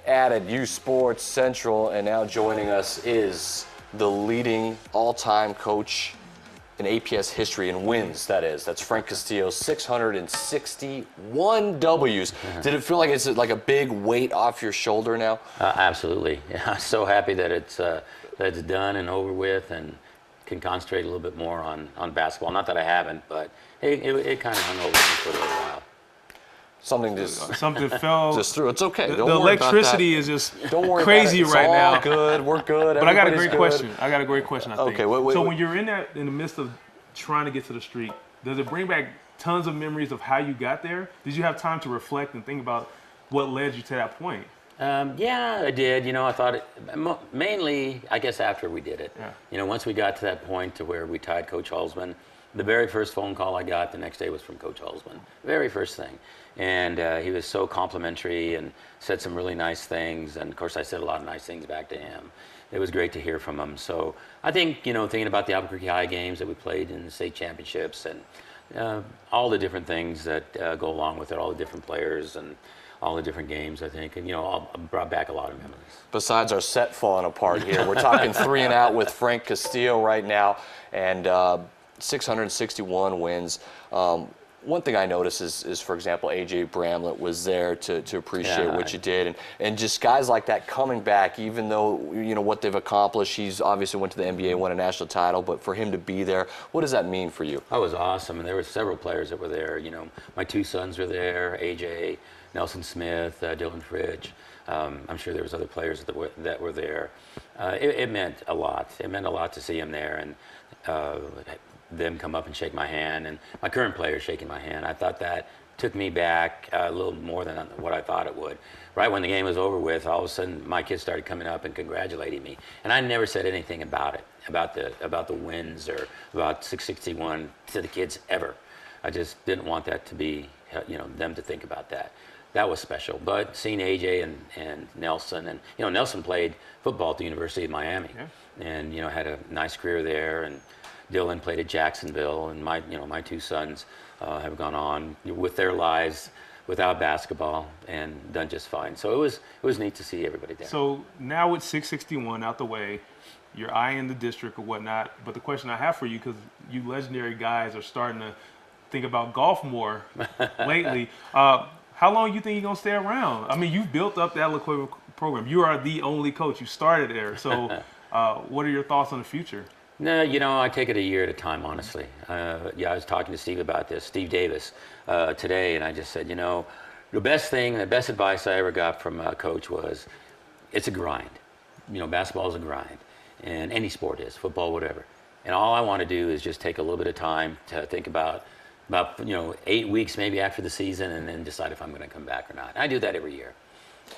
added uSports Central, and now joining us is the leading all-time coach in APS history in wins, that is. That's Frank Castillo, 661 W's. Did it feel like it's like a big weight off your shoulder now? Absolutely. Yeah, I'm so happy that it's done and over with and can concentrate a little bit more on basketball. Not that I haven't, but it kind of hung over me for a little while. Something fell just through. It's okay. The Don't worry electricity about is just Don't worry crazy about it. right now. It's all good. We're good. But I got a Everybody's great question. I think. Okay, wait. So when you're in the midst of trying to get to the streak, does it bring back tons of memories of how you got there? Did you have time to reflect and think about what led you to that point? Yeah, I did. I thought mainly, I guess, after we did it. Yeah. Once we got to that point to where we tied Coach Halsman, the very first phone call I got the next day was from Coach Halsman. Very first thing. And he was so complimentary and said some really nice things. And of course, I said a lot of nice things back to him. It was great to hear from him. So I think, thinking about the Albuquerque High games that we played in the state championships and all the different things that go along with it, all the different players and all the different games, I think, and all brought back a lot of memories. Besides our set falling apart here, we're talking 3 and out with Frank Castillo right now, and 661 wins. One thing I noticed is, for example, A.J. Bramlett was there to appreciate what you did. And just guys like that coming back, even though, what they've accomplished, he's obviously went to the NBA, won a national title, but for him to be there, what does that mean for you? That was awesome. And there were several players that were there. My 2 sons were there, A.J., Nelson Smith, Dylan Fritsch. I'm sure there was other players that were there. It meant a lot. It meant a lot to see him there. And them come up and shake my hand, and my current players shaking my hand. I thought that took me back a little more than what I thought it would. Right when the game was over with, all of a sudden my kids started coming up and congratulating me, and I never said anything about it, about the wins or about 661 to the kids ever. I just didn't want that to be, them to think about that. That was special. But seeing AJ and Nelson, and Nelson played football at the University of Miami, and had a nice career there, and Dylan played at Jacksonville, and my 2 sons have gone on with their lives without basketball and done just fine. So it was neat to see everybody there. So now with 661 out the way, you're eyeing the district or whatnot. But the question I have for you, because you legendary guys are starting to think about golf more lately, how long do you think you're gonna stay around? I mean, you've built up that liquid program. You are the only coach. You started there. So what are your thoughts on the future? No, I take it a year at a time, honestly. I was talking to Steve about this, Steve Davis, today, and I just said, the best advice I ever got from a coach was, it's a grind. Basketball is a grind, and any sport is, football, whatever. And all I want to do is just take a little bit of time to think about 8 weeks maybe after the season, and then decide if I'm going to come back or not. And I do that every year.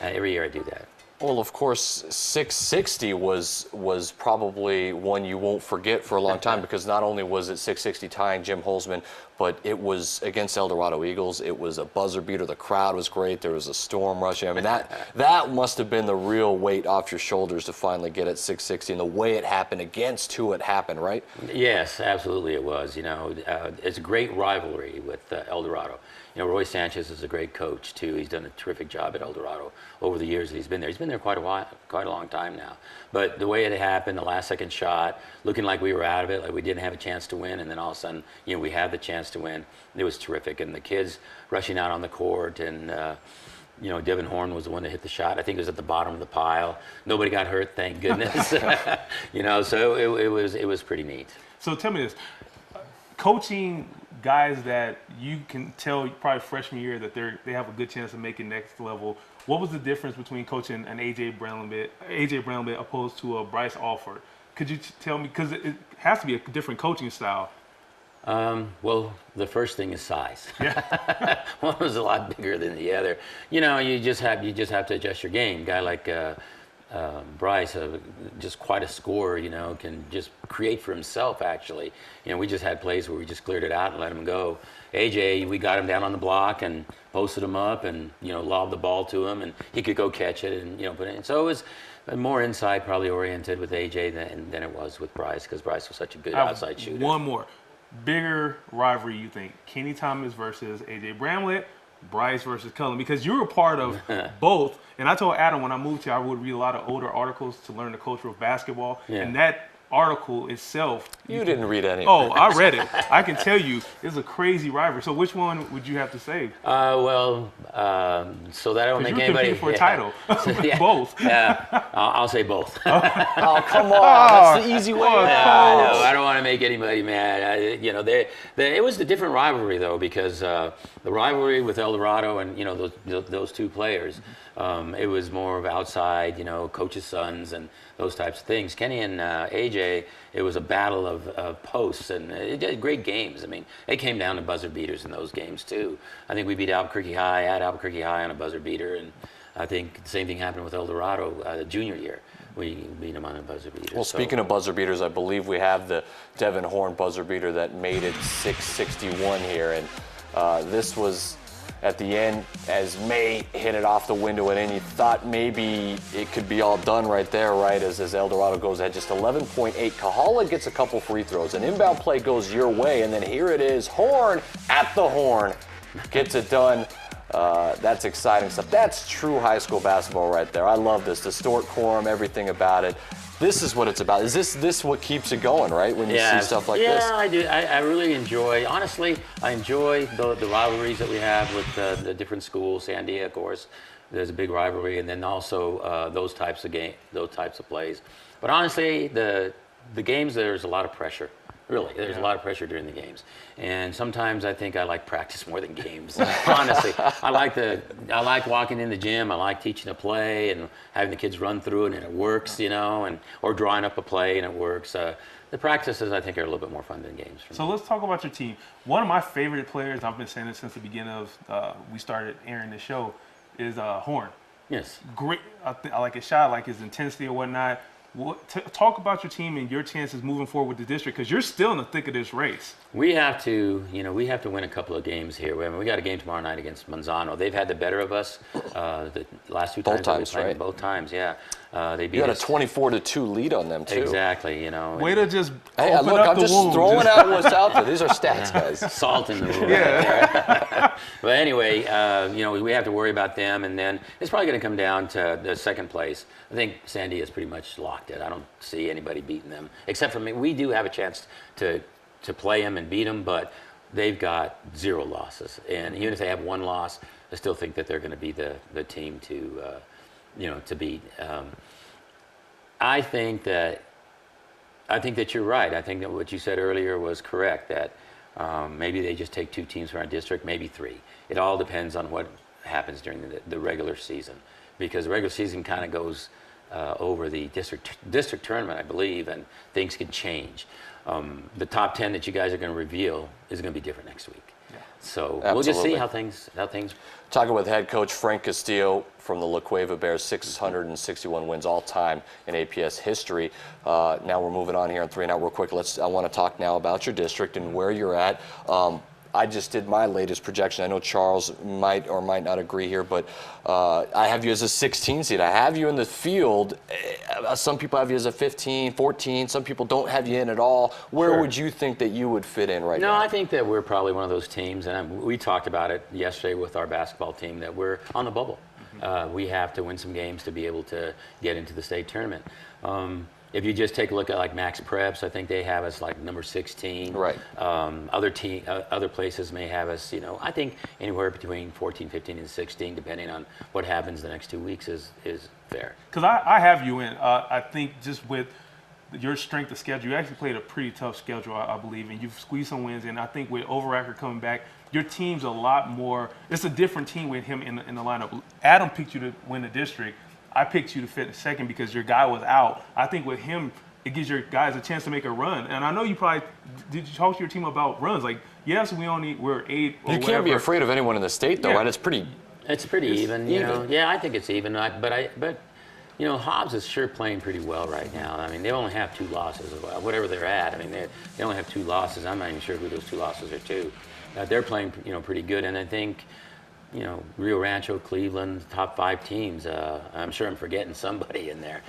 Every year I do that. Well, of course, 660 was probably one you won't forget for a long time, because not only was it 660 tying Jim Holzman, but it was against El Dorado Eagles. It was a buzzer beater. The crowd was great. There was a storm rushing. I mean, that must have been the real weight off your shoulders to finally get at 660, and the way it happened against who it happened, right? Yes, absolutely it was. It's a great rivalry with El Dorado. Roy Sanchez is a great coach too. He's done a terrific job at El Dorado over the years that he's been there. He's been there quite a long time now. But the way it happened, the last second shot, looking like we were out of it, like we didn't have a chance to win, and then all of a sudden, we had the chance to win. It was terrific, and the kids rushing out on the court, and Devin Horn was the one that hit the shot. I think it was at the bottom of the pile. Nobody got hurt, thank goodness. So it was pretty neat. So tell me this, coaching guys that you can tell probably freshman year that they have a good chance of making next level. What was the difference between coaching an A.J. Bramlett opposed to a Bryce Alford? Could you tell me, because it has to be a different coaching style. Well, the first thing is size. Yeah. One was a lot bigger than the other. You just have to adjust your game. A guy like Bryce, just quite a scorer, can just create for himself, actually. We just had plays where we just cleared it out and let him go. AJ, we got him down on the block and posted him up and, lobbed the ball to him, and he could go catch it and, put it in. So it was more inside probably oriented with AJ than it was with Bryce, because Bryce was such a good outside shooter. One more. Bigger rivalry, you think? Kenny Thomas versus AJ Bramlett Bryce versus Cullen, because you were a part of both. And I told Adam when I moved here, I would read a lot of older articles to learn the culture of basketball. Yeah. And that article itself. You didn't read any of Oh, it. I read it. I can tell you, it's a crazy rivalry. So which one would you have to say? So that I don't Because make you anybody compete for a title. Yeah. Both. Yeah, I'll say both. Oh, come on. That's the easy way. Oh, Yeah, come I on. know. I don't want to make anybody mad. It was a different rivalry though, because the rivalry with El Dorado and those two players, it was more of outside, coaches' sons and those types of things. Kenny and AJ, it was a battle of posts, and it did great games. I mean, it came down to buzzer beaters in those games too. I think we beat Albuquerque High at Albuquerque High on a buzzer beater, and I think the same thing happened with El Dorado the junior year. We beat them on a buzzer beater. Well, speaking of buzzer beaters, I believe we have the Devin Horn buzzer beater that made it 661 here, and this was at the end as May hit it off the window and in. You thought maybe it could be all done right there, right? As El Dorado goes ahead, just 11.8. Kahala gets a couple free throws. An inbound play goes your way, and then here it is. Horn at the horn gets it done. That's exciting stuff. That's true high school basketball right there. I love this. The Stort quorum, everything about it. This is what it's about. Is this what keeps it going, right? When you see stuff like this? Yeah, I do. I really enjoy, honestly, I enjoy the rivalries that we have with the different schools. Sandia, of course, there's a big rivalry, and then also those types of plays. But honestly, the games, there's a lot of pressure. Really, there's a lot of pressure during the games, and sometimes I think I like practice more than games. Honestly, I like walking in the gym. I like teaching a play and having the kids run through it, and it works, or drawing up a play and it works. The practices, I think, are a little bit more fun than games for me. So let's talk about your team. One of my favorite players, I've been saying this since the beginning of we started airing the show, is Horn. Yes. Great. I like his shot, I like his intensity or whatnot. Talk about your team and your chances moving forward with the district, because you're still in the thick of this race. We have to win a couple of games here. We got a game tomorrow night against Manzano. They've had the better of us the last two times. Both times, that we played, right? Both times, yeah. They beat You had a us. 24-2 lead on them too. Exactly, Way to just Hey, open look, up I'm the just wound. throwing out what's out there. These are stats, guys. Salt in the wound. Yeah. But anyway, we have to worry about them, and then it's probably going to come down to the second place. I think Sandy has pretty much locked it. I don't see anybody beating them, except for me. We do have a chance to play them and beat them, but they've got 0 losses. And even if they have 1 loss, I still think that they're going to be the team to beat. I think that you're right. I think that what you said earlier was correct, that maybe they just take 2 teams from our district, maybe 3. It all depends on what happens during the regular season, because the regular season kind of goes over the district tournament, I believe, and things could change. The top 10 that you guys are going to reveal is going to be different next week. Yeah. So we'll just see how things. Talking with head coach Frank Castillo from the La Cueva Bears, 661 wins all time in APS history. Now we're moving on here on 3 and Out real quick. I want to talk now about your district and where you're at. I just did my latest projection. I know Charles might or might not agree here, but I have you as a 16 seed. I have you in the field. Some people have you as a 15, 14. Some people don't have you in at all. Where Sure. would you think that you would fit in right now? No, I think that we're probably one of those teams, and we talked about it yesterday with our basketball team, that we're on the bubble. We have to win some games to be able to get into the state tournament. If you just take a look at like Max Preps, I think they have us like number 16. Right. Other places may have us, I think anywhere between 14, 15, and 16, depending on what happens the next 2 weeks is fair. Because I have you in. I think just with your strength of schedule, you actually played a pretty tough schedule, I believe, and you've squeezed some wins. And I think with Overacker coming back, your team's a lot more. It's a different team with him in the lineup. Adam picked you to win the district. I picked you to fit second because your guy was out. I think with him, it gives your guys a chance to make a run. And I know you probably did you talk to your team about runs? Like, yes, we're 8 or You whatever. can't be afraid of anyone in the state, though, Yeah. right? It's pretty. It's pretty even, even. Yeah, I think it's even. But Hobbs is sure playing pretty well right now. I mean, they only have 2 losses, whatever they're at. I mean, they only have 2 losses. I'm not even sure who those 2 losses are to. They're playing, pretty good, and I think. Rio Rancho, Cleveland, top 5 teams. I'm sure I'm forgetting somebody in there,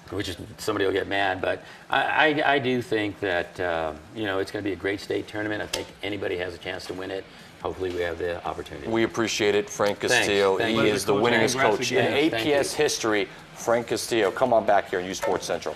which is somebody will get mad. But I do think that it's going to be a great state tournament. I think anybody has a chance to win it. hopefully we have the opportunity. We appreciate it, Frank Thanks. Castillo. Thank He you. is the Coach. winningest Congrats coach again. in Thank you. APS history. Frank Castillo, come on back here on uSports Central.